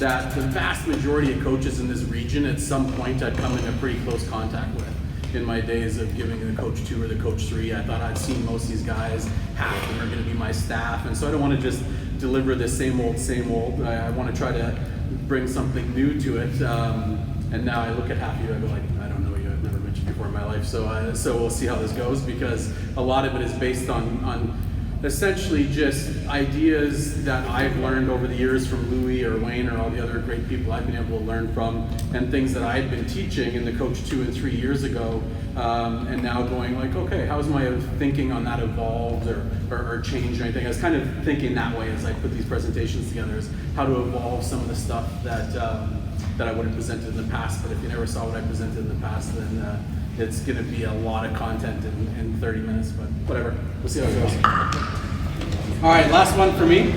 that the vast majority of coaches in this region at some point I'd come into pretty close contact with. In my days of giving the coach 2 or the coach 3, I thought I'd seen most of these guys. Half of them are going to be my staff, and so I don't want to just deliver the same old. I want to try to bring something new to it. And now I look at half of you, I go like, I don't know you, I've never met you before in my life. So we'll see how this goes, because a lot of it is based on essentially just ideas that I've learned over the years from Louis or Wayne or all the other great people I've been able to learn from, and things that I had been teaching in the coach 2 and 3 years ago, and now going like, okay, how's my thinking on that evolved or changed or anything? I was kind of thinking that way as I put these presentations together, is how to evolve some of the stuff that I would have presented in the past. But if you never saw what I presented in the past, then it's going to be a lot of content in 30 minutes, but whatever. We'll see how it goes. All right, last one for me.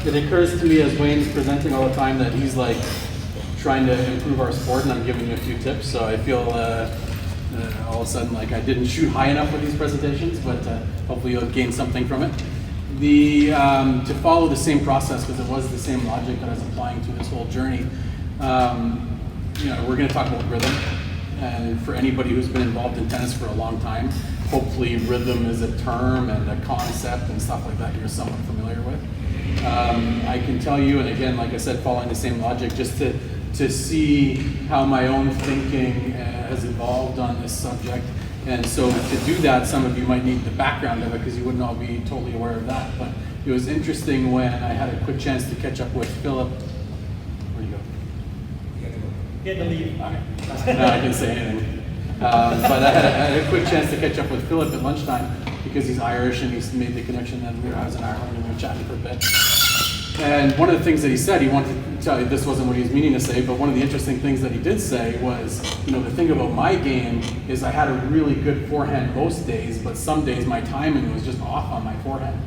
It occurs to me as Wayne's presenting all the time that he's like trying to improve our sport, and I'm giving you a few tips. So I feel all of a sudden like I didn't shoot high enough with these presentations, but hopefully you'll gain something from it. To follow the same process, because it was the same logic that I was applying to this whole journey. We're going to talk about rhythm. And for anybody who's been involved in tennis for a long time, hopefully rhythm is a term and a concept and stuff like that you're somewhat familiar with. I can tell you, and again, like I said, following the same logic, just to see how my own thinking has evolved on this subject. And so to do that, some of you might need the background of it, because you wouldn't all be totally aware of that. But it was interesting when I had a quick chance to catch up with Philip. Where'd you go? He had to leave. Okay. No, I didn't say anything. But I had a quick chance to catch up with Philip at lunchtime, because he's Irish and he's made the connection that I was in Ireland and we were chatting for a bit. And one of the things that he said, he wanted to tell you, this wasn't what he was meaning to say, but one of the interesting things that he did say was, the thing about my game is I had a really good forehand most days, but some days my timing was just off on my forehand.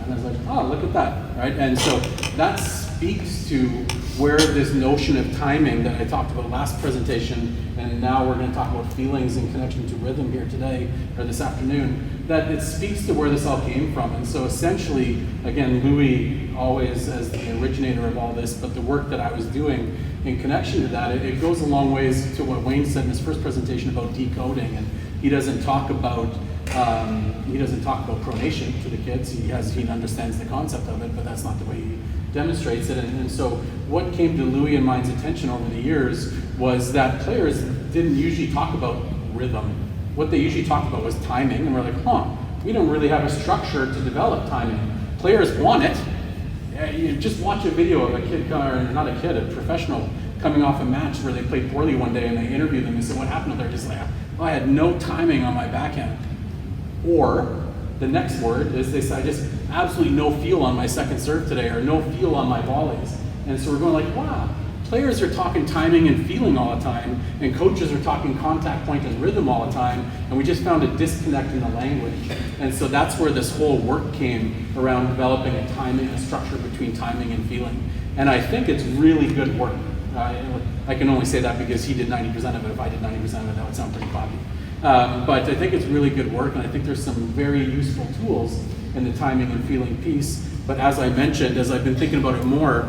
And I was like, oh, look at that, right? And so that speaks to where this notion of timing that I talked about last presentation, and now we're going to talk about feelings in connection to rhythm here today, or this afternoon, that it speaks to where this all came from. And so essentially, again, Louis always as the originator of all this, but the work that I was doing in connection to that, it goes a long ways to what Wayne said in his first presentation about decoding. And he doesn't talk about pronation to the kids. He understands the concept of it, but that's not the way he demonstrates it. And so what came to Louis and mine's attention over the years was that players didn't usually talk about rhythm. What they usually talked about was timing, and we're like, we don't really have a structure to develop timing. Players want it. You just watch a video of a kid, or not a kid, a professional coming off a match where they played poorly one day, and they interview them and say, what happened? They're just like, I had no timing on my backhand. Or the next word is they say, I just absolutely no feel on my second serve today, or no feel on my volleys. And so we're going like, wow, players are talking timing and feeling all the time, and coaches are talking contact point and rhythm all the time, and we just found a disconnect in the language. And so that's where this whole work came around, developing a structure between timing and feeling. And I think it's really good work. I can only say that because he did 90% of it. If I did 90% of it, that would sound pretty cocky. But I think it's really good work, and I think there's some very useful tools in the timing and feeling piece. But as I mentioned, as I've been thinking about it more,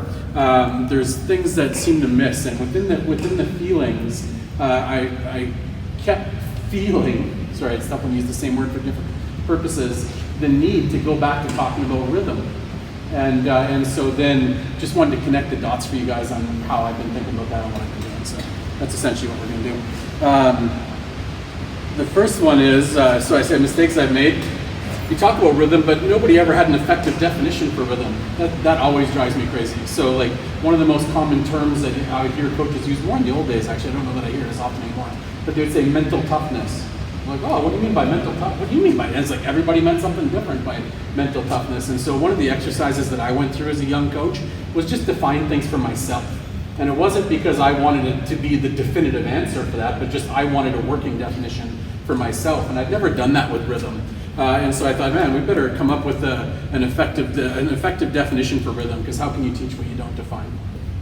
there's things that seem to miss. And within the feelings, I kept feeling, sorry, it's tough when you use the same word for different purposes, the need to go back to talking about rhythm. And so then just wanted to connect the dots for you guys on how I've been thinking about that and what I've been doing. So that's essentially what we're going to do. The first one is, so I said mistakes I've made. We talk about rhythm, but nobody ever had an effective definition for rhythm. That always drives me crazy. So like one of the most common terms that I would hear coaches use, more in the old days actually, I don't know that I hear this often anymore, but they would say mental toughness. I'm like, oh, what do you mean by mental toughness? What do you mean by it? And it's like everybody meant something different by mental toughness. And so one of the exercises that I went through as a young coach was just define things for myself. And it wasn't because I wanted it to be the definitive answer for that, but just I wanted a working definition for myself. And I'd never done that with rhythm. And so I thought, man, we better come up with an effective definition for rhythm, because how can you teach what you don't define?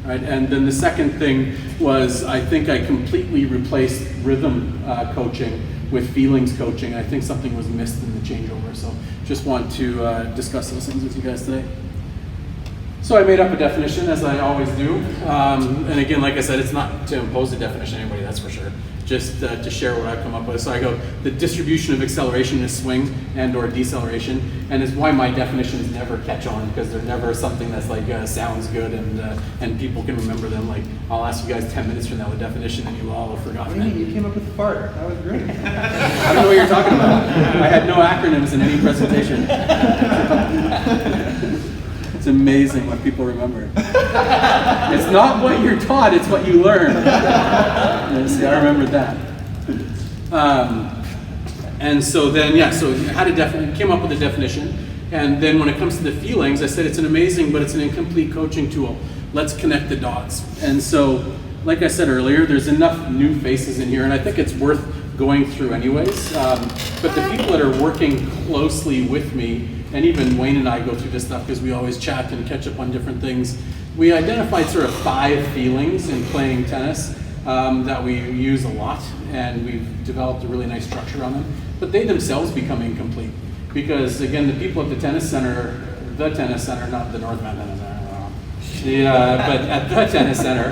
Right? And then the second thing was, I think I completely replaced rhythm coaching with feelings coaching. I think something was missed in the changeover. So just want to discuss those things with you guys today. So I made up a definition, as I always do. And again, like I said, it's not to impose a definition on anybody, that's for sure. Just to share what I've come up with. So I go, the distribution of acceleration in a swing and or deceleration, and is why my definitions never catch on, because they're never something that's like sounds good and people can remember them. Like, I'll ask you guys 10 minutes from now the definition and you all have forgotten it. You came up with the fart. That was great. I don't know what you're talking about. I had no acronyms in any presentation. It's amazing what people remember. It's not what you're taught, it's what you learn. See, I remembered that. And so then, so I had came up with a definition. And then when it comes to the feelings, I said it's an amazing, but it's an incomplete coaching tool. Let's connect the dots. And so, like I said earlier, there's enough new faces in here, and I think it's worth going through anyways. But the people that are working closely with me, and even Wayne and I go through this stuff because we always chat and catch up on different things. We identified sort of 5 feelings in playing tennis that we use a lot, and we've developed a really nice structure on them. But they themselves become incomplete because, again, the people at the Tennis Centre, not the North Van Tennis Centre, but at the Tennis Centre,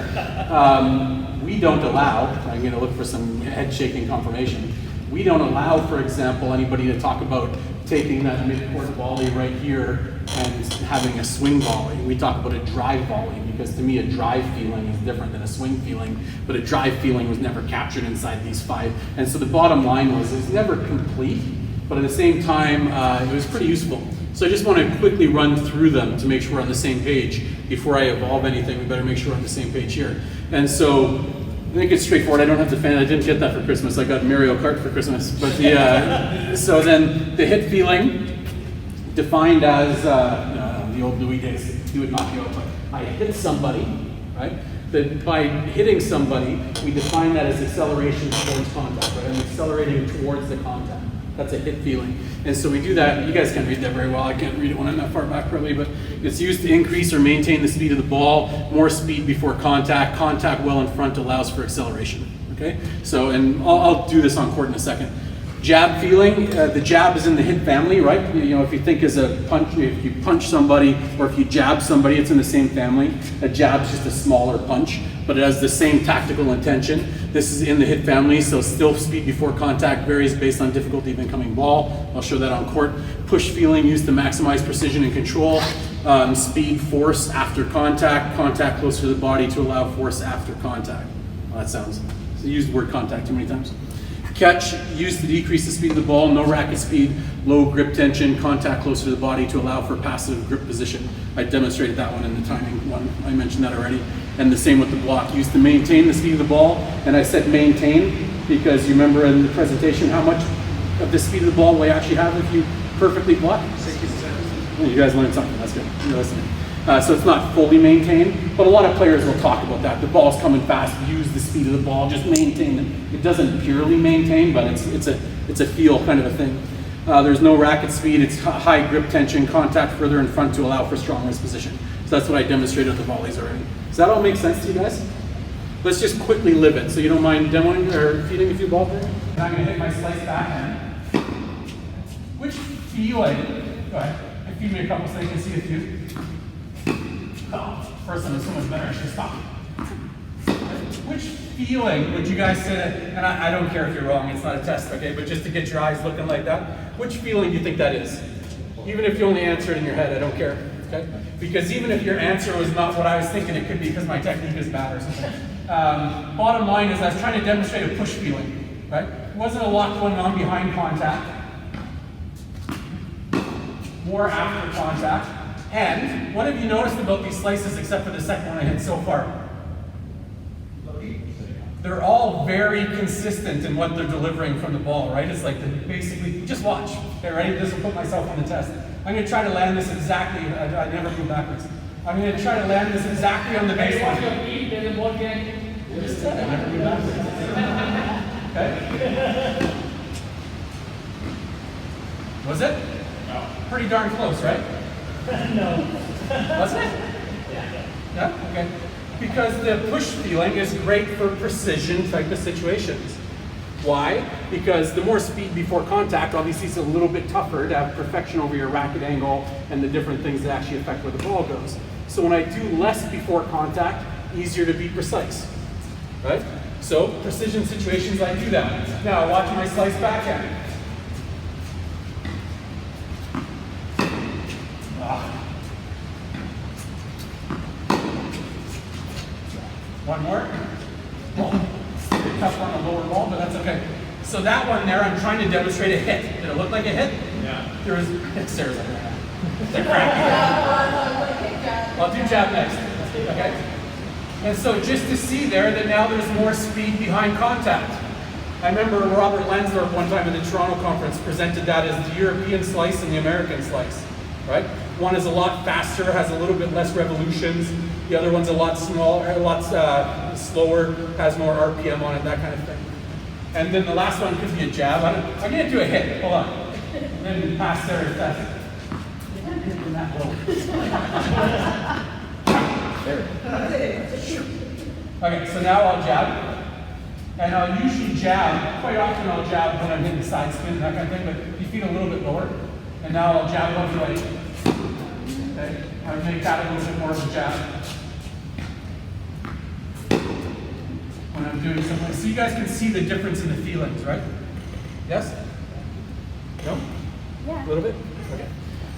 we don't allow, I'm going to look for some head-shaking confirmation, we don't allow, for example, anybody to talk about taking that mid-court volley right here and having a swing volley. We talk about a drive volley because to me a drive feeling is different than a swing feeling, but a drive feeling was never captured inside these 5. And so the bottom line was it's never complete, but at the same time it was pretty useful. So I just want to quickly run through them to make sure we're on the same page. Before I evolve anything, we better make sure we're on the same page here. And so I think it's straightforward. I don't have to fan. I didn't get that for Christmas. I got Mario Kart for Christmas. But so then the hit feeling defined as the old Louis days. He would knock you out, but I hit somebody, right? That by hitting somebody, we define that as acceleration towards contact. Right? I'm accelerating towards the contact. That's a hit feeling. And so we do that. You guys can't read that very well. I can't read it when I'm that far back probably, but it's used to increase or maintain the speed of the ball. More speed before contact. Contact well in front allows for acceleration. Okay? So, and I'll do this on court in a second. Jab feeling, the jab is in the hit family, right? You know, if you think as a punch, if you punch somebody or if you jab somebody, it's in the same family. A jab's just a smaller punch, but it has the same tactical intention. This is in the hit family, so still speed before contact varies based on difficulty of incoming ball. I'll show that on court. Push feeling used to maximize precision and control. Speed, force after contact. Contact closer to the body to allow force after contact. Well, that sounds, so I used the word contact too many times. Catch, used to decrease the speed of the ball, no racket speed, low grip tension, contact closer to the body to allow for passive grip position. I demonstrated that one in the timing one, I mentioned that already. And the same with the block, used to maintain the speed of the ball, and I said maintain because you remember in the presentation how much of the speed of the ball will you actually have if you perfectly block? 60%. You guys learned something, that's good, you're listening. So it's not fully maintained, but a lot of players will talk about that. The ball's coming fast, use the speed of the ball, just maintain it. It doesn't purely maintain, but it's a feel kind of a thing. There's no racket speed, it's high grip tension, contact further in front to allow for strong wrist position. So that's what I demonstrated with the volleys already. Does that all make sense to you guys? Let's just quickly live it, so you don't mind demoing or feeding a few balls there. And I'm gonna hit my slice backhand. Which feeling, go ahead, feed me a couple so you can see a few. Oh, first one is so much better, I should stop. Which feeling would you guys say, and I don't care if you're wrong, it's not a test, okay, but just to get your eyes looking like that, which feeling do you think that is? Even if you only answer it in your head, I don't care, okay? Because even if your answer was not what I was thinking, it could be because my technique is bad or something. Bottom line is I was trying to demonstrate a push feeling, right? There wasn't a lot going on behind contact. More after contact. And what have you noticed about these slices except for the second one I hit so far? They're all very consistent in what they're delivering from the ball, right? It's like basically, just watch. Okay, ready? This will put myself on the test. I'm going to try to land this exactly, I never go backwards. I'm going to try to land this exactly on the baseline. I just said I never go backwards. Okay? Was it? No. Pretty darn close, right? No. Wasn't it? Yeah? Okay. Because the push feeling is great for precision type of situations. Why? Because the more speed before contact, obviously it's a little bit tougher to have perfection over your racket angle and the different things that actually affect where the ball goes. So when I do less before contact, easier to be precise, right? So precision situations, I do that. Now watch my slice backhand. One more. Well, it's a bit tough on the lower ball, but that's okay. So that one there, I'm trying to demonstrate a hit. Did it look like a hit? Yeah. There was, Sarah's like that. They're crappy. I'll do jab next, okay? And so just to see there that now there's more speed behind contact. I remember Robert Lansdorf one time at the Toronto conference presented that as the European slice and the American slice, right? One is a lot faster, has a little bit less revolutions. The other one's a lot smaller, a lot slower, has more RPM on it, that kind of thing. And then the last one could be a jab. I'm going to do a hit. Hold on. And then pass there as fast. That low. Okay, so now I'll jab. And I'll usually jab, quite often I'll jab when I'm hitting side spin and that kind of thing, but you feet a little bit lower. And now I'll jab left right. Okay, I would make that a little bit more of a jab. When I'm doing something. So you guys can see the difference in the feelings, right? Yes? No? Yeah. A little bit? Okay.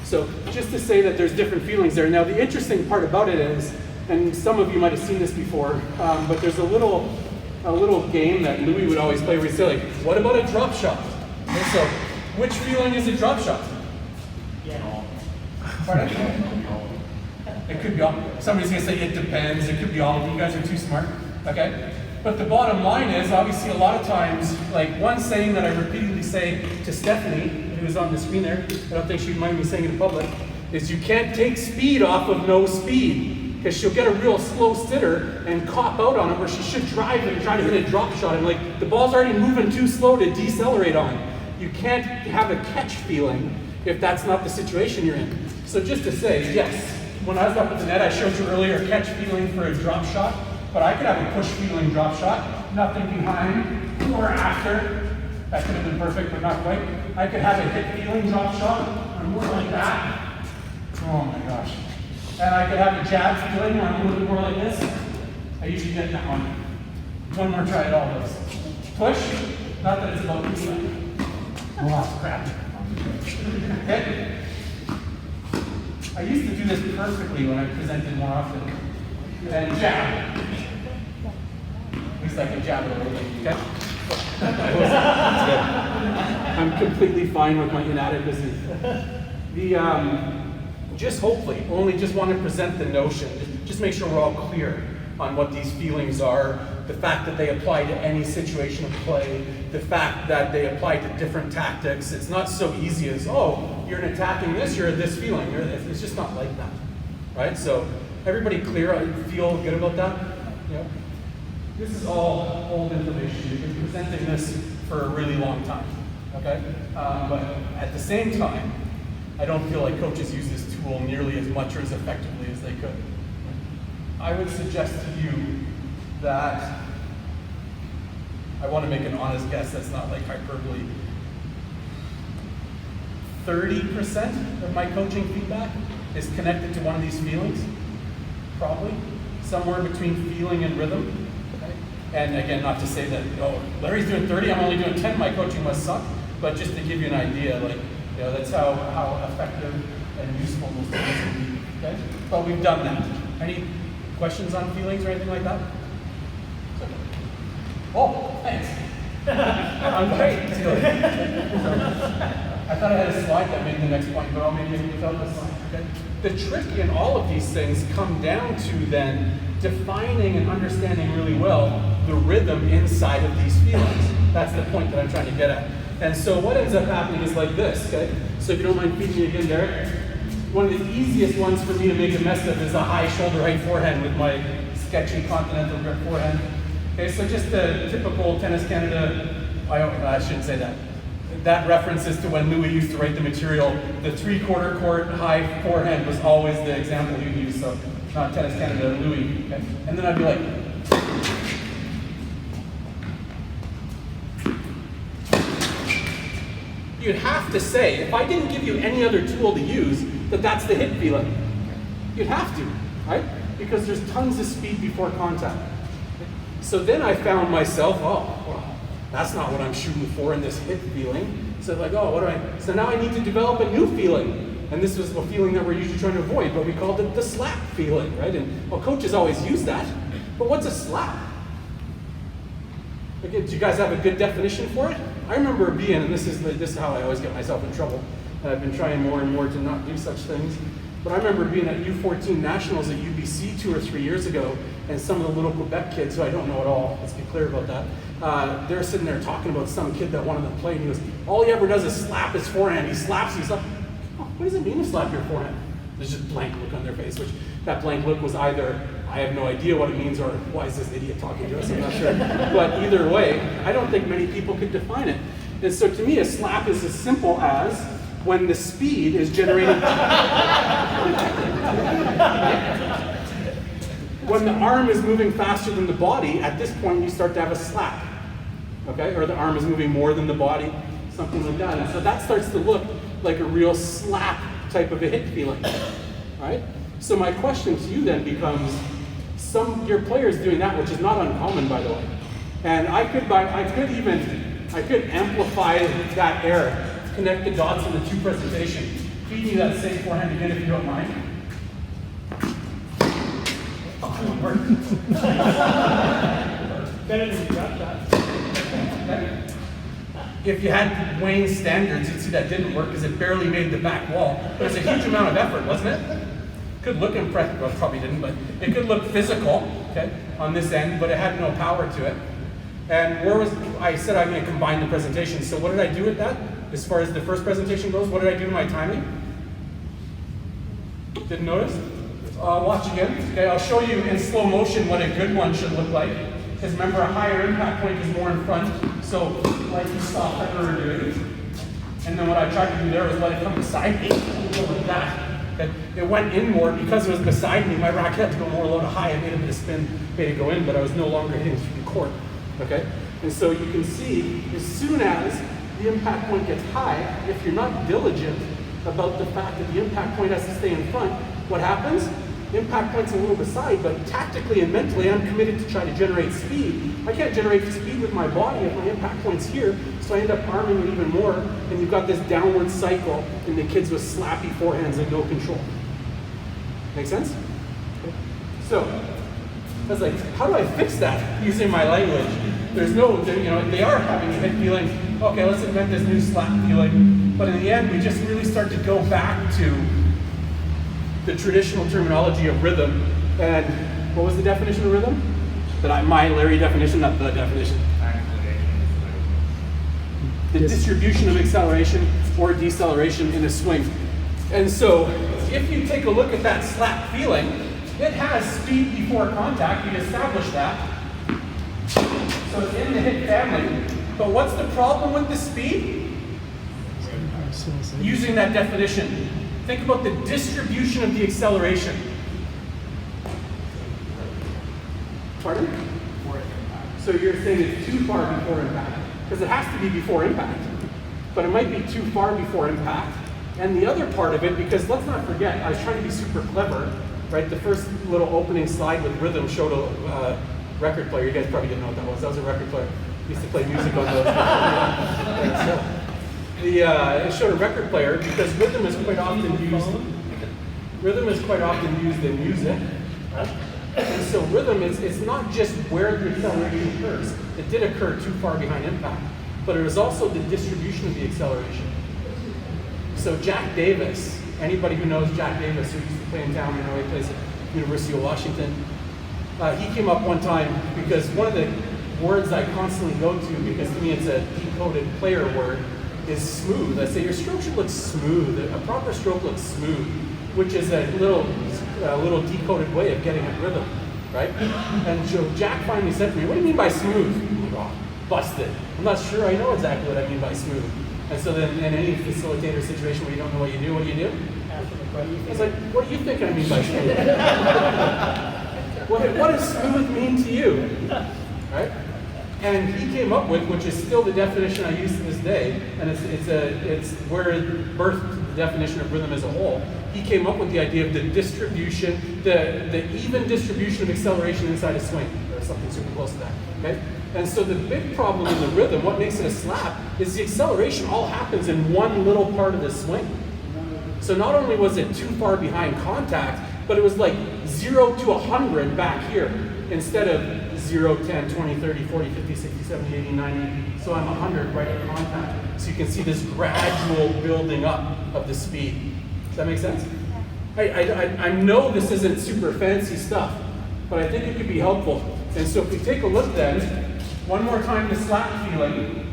So just to say that there's different feelings there. Now the interesting part about it is, and some of you might have seen this before, but there's a little game that Louis would always play where he'd say, like, what about a drop shot? And so, which feeling is a drop shot? Yeah. Pardon? It could be all. Somebody's going to say it depends. It could be all. You guys are too smart. Okay? But the bottom line is, obviously, a lot of times, like one saying that I repeatedly say to Stephanie, who's on the screen there, I don't think she'd mind me saying it in public, is you can't take speed off of no speed, because she'll get a real slow sitter and cop out on it, where she should drive and try to hit a drop shot, and like the ball's already moving too slow to decelerate on. You can't have a catch feeling if that's not the situation you're in. So just to say, yes, when I was up at the net, I showed you earlier catch feeling for a drop shot. But I could have a push feeling drop shot, nothing behind or after. That could have been perfect, but not quite. I could have a hit feeling drop shot, or more like that. Oh my gosh. And I could have a jab feeling, or a little bit more like this. I usually get that one. One more try at all those. Push, not that it's about feeling. Oh, crap. Okay? I used to do this perfectly when I presented more often. And jab. At least I can jab it a little bit, okay? I'm completely fine with my inadequacy. Just hopefully, only just want to present the notion, just make sure we're all clear on what these feelings are, the fact that they apply to any situation of play, the fact that they apply to different tactics. It's not so easy as, oh, you're attacking this, you're this feeling. It's just not like that, right? So everybody clear? I feel good about that? Yeah. This is all old information. We've been presenting this for a really long time, okay? But at the same time, I don't feel like coaches use this tool nearly as much or as effectively as they could. I would suggest to you that, I want to make an honest guess that's not like hyperbole, 30% of my coaching feedback is connected to one of these feelings, probably, somewhere between feeling and rhythm. Okay? And again, not to say that, oh, Larry's doing 30, I'm only doing 10, my coaching must suck, but just to give you an idea, like, you know, that's how effective and useful those things can be. Okay? But we've done that. Any questions on feelings or anything like that? Oh, thanks. I'm great. I thought I had a slide that made the next point, but I'll maybe without the slide. Okay? The trick in all of these things come down to then defining and understanding really well the rhythm inside of these feelings. That's the point that I'm trying to get at. And so what ends up happening is like this, okay? So if you don't mind feeding me again, Derek. One of the easiest ones for me to make a mess of is a high shoulder height forehand with my sketchy continental grip forehand. Okay, so just the typical Tennis Canada, I shouldn't say that. That reference is to when Louis used to write the material. The 3/4 court high forehand was always the example he'd use, so not Tennis Canada, Louis. Okay? And then I'd be like, you'd have to say, if I didn't give you any other tool to use, that that's the hit feeling. You'd have to. right? Because there's tons of speed before contact. So then I found myself, oh, well, that's not what I'm shooting for in this hit feeling. So like, oh, what do I, so now I need to develop a new feeling. And this was a feeling that we're usually trying to avoid, but we called it the slap feeling, right? And well, coaches always use that, but what's a slap? Again, do you guys have a good definition for it? I remember being, and this is how I always get myself in trouble, and I've been trying more and more to not do such things, but I remember being at U14 Nationals at UBC 2 or 3 years ago, and some of the little Quebec kids, who I don't know at all, let's be clear about that, they're sitting there talking about some kid that wanted to play, and he goes, all he ever does is slap his forehand. He slaps, he's like, oh, what does it mean to slap your forehand? There's just blank look on their face, which that blank look was either, I have no idea what it means, or why is this idiot talking to us? I'm not sure. But either way, I don't think many people could define it. And so to me, a slap is as simple as when the speed is generated. When the arm is moving faster than the body, at this point you start to have a slap. Okay? Or the arm is moving more than the body, something like that. And so that starts to look like a real slap type of a hit feeling. Right? So my question to you then becomes, your players doing that, which is not uncommon, by the way. And I could amplify that error, connect the dots in the two presentation. Feed me that same forehand again if you don't mind. Oh, it won't work. Better than you got that. If you had Wayne's standards, you'd see that didn't work because it barely made the back wall. But it was a huge amount of effort, wasn't it? Could look impressive, well, probably didn't, but it could look physical, okay, on this end, but it had no power to it. And I said I'm going to combine the presentation. So what did I do with that? As far as the first presentation goes, what did I do to my timing? Didn't notice? Watch again. Okay, I'll show you in slow motion what a good one should look like. Because remember, a higher impact point is more in front. So like you saw Pepper doing. And then what I tried to do there was let it come beside me. Go like that. It went in more because it was beside me. My racket had to go more low to high. I made a bit of spin, made it go in, but I was no longer hitting through the court. Okay? And so you can see, as soon as the impact point gets high, if you're not diligent about the fact that the impact point has to stay in front, what happens? The impact point's a little beside, but tactically and mentally, I'm committed to try to generate speed. I can't generate speed with my body if my impact point's here, so I end up arming it even more, and you've got this downward cycle in the kids with slappy forehands and no control. Make sense? So, I was like, how do I fix that using my language? There's no, they are having a hit feeling, okay, let's invent this new slap feeling, but in the end, we just really start to go back to the traditional terminology of rhythm. And what was the definition of rhythm? My Larry definition, not the definition. The distribution of acceleration or deceleration in a swing. And so, if you take a look at that slap feeling, it has speed before contact. We established that. So it's in the hit family. But what's the problem with the speed? Using that definition. Think about the distribution of the acceleration. Pardon? So you're saying it's too far before impact. Because it has to be before impact. But it might be too far before impact. And the other part of it, because let's not forget, I was trying to be super clever, right? The first little opening slide with rhythm showed a record player. You guys probably didn't know what that was. That was a record player. I used to play music on those. It showed a record player because rhythm is quite often used. Rhythm is quite often used in music, right? And so rhythm it's not just where the acceleration occurs. It did occur too far behind impact, but it was also the distribution of the acceleration. So Jack Davis, anybody who knows Jack Davis, who used to play in town, he plays at University of Washington, he came up one time because one of the words I constantly go to, because to me it's a decoded player word, is smooth. I say your stroke should look smooth. A proper stroke looks smooth, which is a little decoded way of getting at rhythm, right? And so Jack finally said to me, "What do you mean by smooth?" I'm like, "Oh, busted. I'm not sure I know exactly what I mean by smooth." And so then in any facilitator situation where you don't know what you do? I was like, "What do you think I mean by smooth?" What does smooth mean to you? Right? And he came up with, which is still the definition I use to this day, and it's where it birthed the definition of rhythm as a whole, he came up with the idea of the distribution, the even distribution of acceleration inside a swing, or something super close to that, okay? And so the big problem in the rhythm, what makes it a slap, is the acceleration all happens in one little part of the swing. So not only was it too far behind contact, but it was like 0 to 100 back here, instead of 0, 10, 20, 30, 40, 50, 60, 70, 80, 90. So I'm 100 right at contact. So you can see this gradual building up of the speed. Does that make sense? I know this isn't super fancy stuff, but I think it could be helpful. And so if we take a look then, one more time the slap feeling,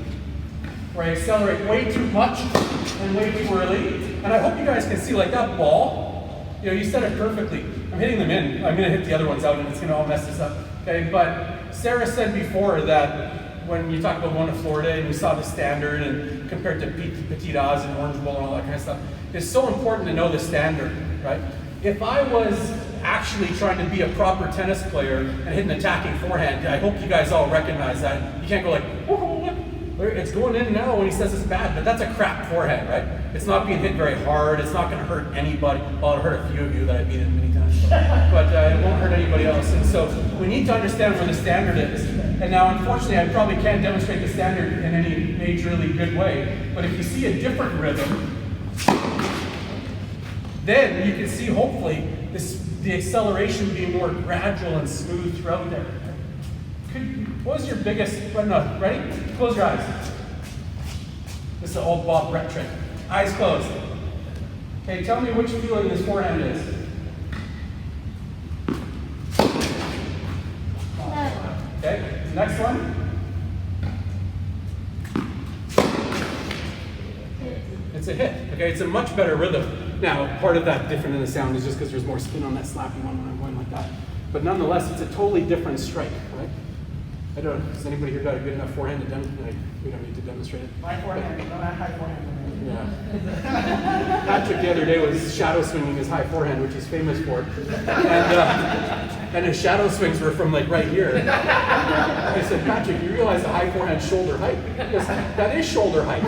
where I accelerate way too much and way too early. And I hope you guys can see, like, that ball, you know, you said it perfectly. I'm hitting them in. I'm going to hit the other ones out, and it's going to all mess this up. Okay, but Sarah said before that when you talk about going to Florida and you saw the standard and compared to Petit Oz and Orange Bowl and all that kind of stuff, it's so important to know the standard, right? If I was actually trying to be a proper tennis player and hit an attacking forehand, I hope you guys all recognize that. You can't go like, oh, look, it's going in now when he says it's bad, but that's a crap forehand, right? It's not being hit very hard. It's not going to hurt anybody. Well, it'll hurt a few of you that I've beaten many times, but it won't hurt anybody else. And so we need to understand where the standard is. And now, unfortunately, I probably can't demonstrate the standard in any majorly good way, but if you see a different rhythm, then you can see, hopefully, the acceleration being more gradual and smooth throughout there. What was your biggest, no, ready? Close your eyes. This is the old Bob Brett trick. Eyes closed. Okay, tell me which feeling this forehand is. Okay, next one. It's a hit. Okay, it's a much better rhythm. Now, part of that different in the sound is just because there's more spin on that slappy one when I'm going like that. But nonetheless, it's a totally different strike, right? I don't know, has anybody here got a good enough forehand to demonstrate? We don't need to demonstrate it. My forehand, no, not high forehand. Yeah. Patrick the other day was shadow swinging his high forehand, which he's famous for. And his shadow swings were from like right here. I said, Patrick, you realize the high forehand shoulder height? Because that is shoulder height.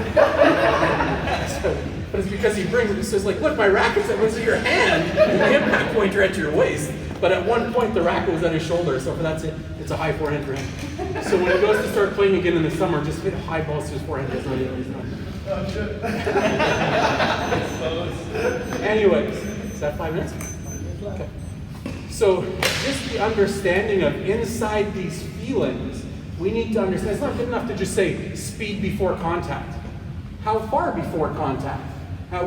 But it's because he brings it, he says like, look, my racket's at your hand, and the impact pointer at your waist. But at one point the racket was at his shoulder, so for that's it. It's a high forehand for him. So when he goes to start playing again in the summer, just hit high balls to his forehand. That's not it. He's not. Oh, shit. Anyways, is that 5 minutes? Okay. So just the understanding of inside these feelings, we need to understand. It's not good enough to just say speed before contact. How far before contact?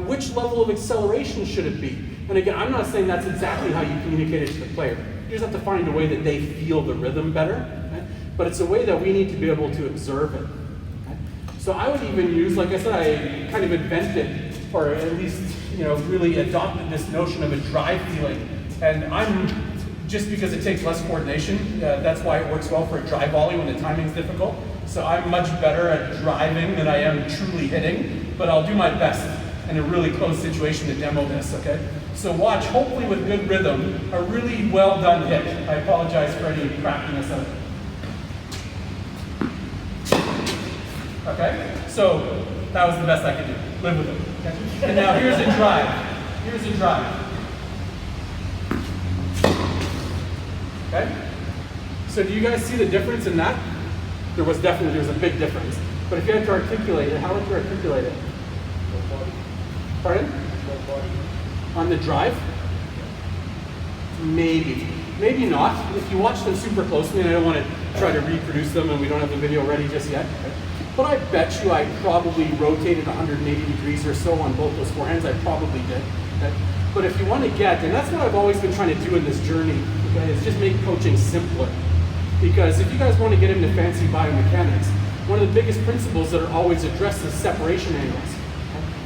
Which level of acceleration should it be? And again, I'm not saying that's exactly how you communicate it to the player. You just have to find a way that they feel the rhythm better. Okay? But it's a way that we need to be able to observe it. Okay? So I would even use, like I said, I kind of invented, or at least really adopted this notion of a drive feeling. And just because it takes less coordination, that's why it works well for a drive volley when the timing's difficult. So I'm much better at driving than I am truly hitting, but I'll do my best in a really close situation to demo this, okay? So watch, hopefully with good rhythm, a really well done hit. I apologize for any crackiness of it. Okay, so that was the best I could do. Live with it. Okay? And now here's a drive. Here's a drive. Okay? So do you guys see the difference in that? There was a big difference. But if you had to articulate it, how would you articulate it? Pardon? On the drive? Maybe. Maybe not. If you watch them super closely, and I don't want to try to reproduce them, and we don't have the video ready just yet. But I bet you I probably rotated 180 degrees or so on both those forehands. I probably did. Okay? But if you want to get, and that's what I've always been trying to do in this journey, okay, is just make coaching simpler. Because if you guys want to get into fancy biomechanics, one of the biggest principles that are always addressed is separation angles.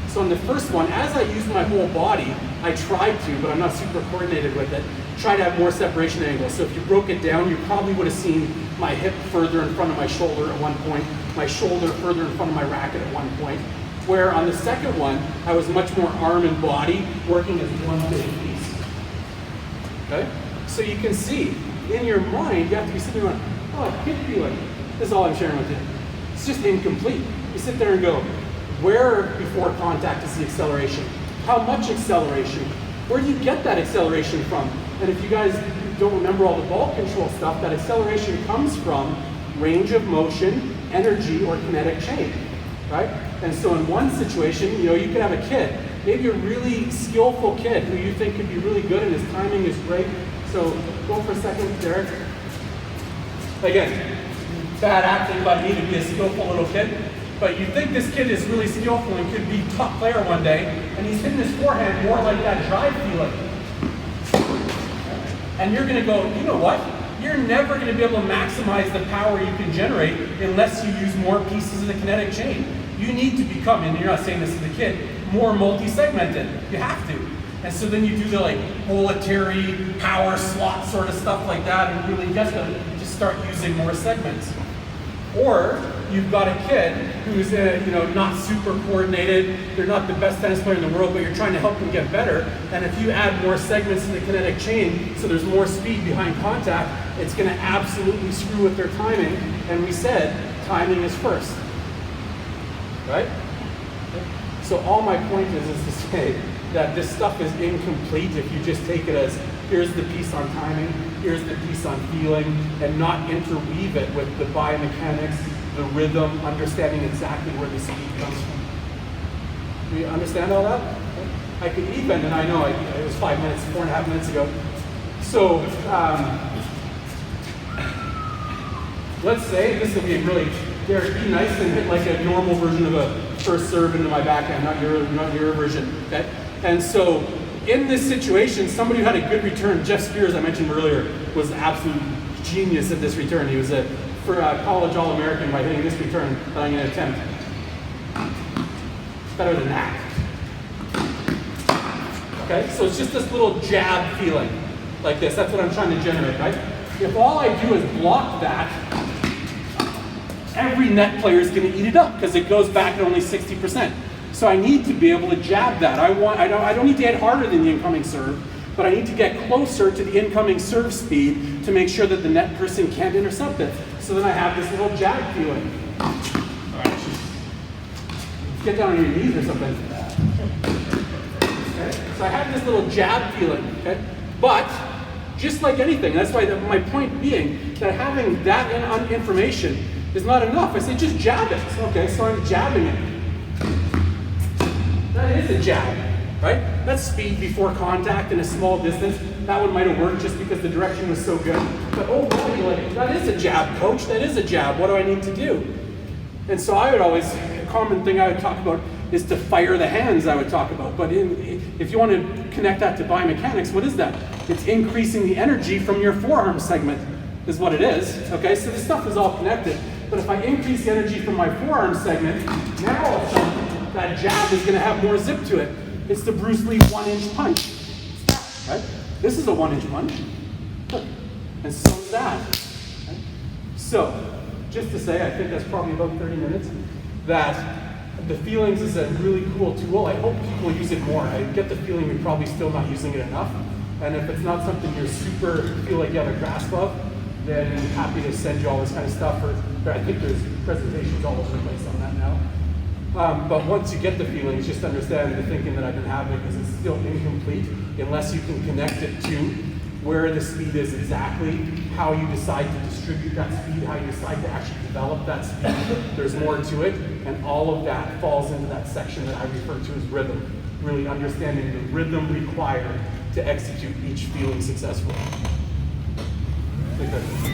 So in the first one, as I use my whole body, I tried to, but I'm not super coordinated with it, try to have more separation angles. So if you broke it down, you probably would have seen my hip further in front of my shoulder at one point, my shoulder further in front of my racket at one point. Where on the second one, I was much more arm and body working as one big piece. Okay? So you can see, in your mind, you have to be sitting around, oh, hip feeling. This is all I'm sharing with you. It's just incomplete. You sit there and go, where before contact is the acceleration? How much acceleration? Where do you get that acceleration from? And if you guys don't remember all the ball control stuff, that acceleration comes from range of motion, energy, or kinetic chain, right? And so in one situation, you could have a kid, maybe a really skillful kid who you think could be really good and his timing is great. So go for a second, Derek. Again, bad acting by me to be a skillful little kid, but you think this kid is really skillful and could be top player one day, and he's hitting his forehand more like that drive feeling. And you're gonna go, you know what? You're never gonna be able to maximize the power you can generate unless you use more pieces of the kinetic chain. You need to become, and you're not saying this as a kid, more multi-segmented. You have to. And so then you do the proletary power slot sort of stuff like that, and really just start using more segments. Or you've got a kid who's not super coordinated, they're not the best tennis player in the world, but you're trying to help them get better. And if you add more segments to the kinetic chain, so there's more speed behind contact, it's going to absolutely screw with their timing. And we said timing is first, right? So all my point is to say that this stuff is incomplete if you just take it as here's the piece on timing, here's the piece on feeling, and not interweave it with the biomechanics, the rhythm, understanding exactly where the speed comes from. Do you understand all that? I could even, and I know it was 5 minutes, 4.5 minutes ago. So let's say this will be really, Derek, be nice and hit like a normal version of a first serve into my backhand, not your version, okay? And so in this situation, somebody who had a good return, Jeff Spears, I mentioned earlier, was an absolute genius at this return. He was a college All-American by hitting this return that I'm going to attempt. Better than that. Okay, so it's just this little jab feeling, like this. That's what I'm trying to generate, right? If all I do is block that, every net player is going to eat it up because it goes back at only 60%. So I need to be able to jab that. I don't need to hit harder than the incoming serve, but I need to get closer to the incoming serve speed to make sure that the net person can't intercept it. So then I have this little jab feeling. All right, get down on your knees or something. Okay? So I have this little jab feeling, okay? But just like anything, that's why my point being that having that information is not enough. I say just jab it. Okay, so I'm jabbing it. That is a jab, right? That's speed before contact in a small distance. That one might have worked just because the direction was so good. But overall, you're like, that is a jab, coach. That is a jab. What do I need to do? And so I would always, a common thing I would talk about is to fire the hands, I would talk about. But if you want to connect that to biomechanics, what is that? It's increasing the energy from your forearm segment is what it is. Okay, so this stuff is all connected. But if I increase the energy from my forearm segment, now all of a sudden, that jab is going to have more zip to it. It's the Bruce Lee 1-inch punch. Right? This is a 1-inch punch. Look. And so is that. Right? So, just to say, I think that's probably about 30 minutes, that the feelings is a really cool tool. I hope people use it more. I get the feeling you're probably still not using it enough. And if it's not something you're feel like you have a grasp of, then I'm happy to send you all this kind of stuff. I think there's presentations all over the place on that now. But once you get the feelings, just understand the thinking that I've been having because it's still incomplete unless you can connect it to where the speed is exactly, how you decide to distribute that speed, how you decide to actually develop that speed. There's more to it, and all of that falls into that section that I refer to as rhythm. Really understanding the rhythm required to execute each feeling successfully. I think that's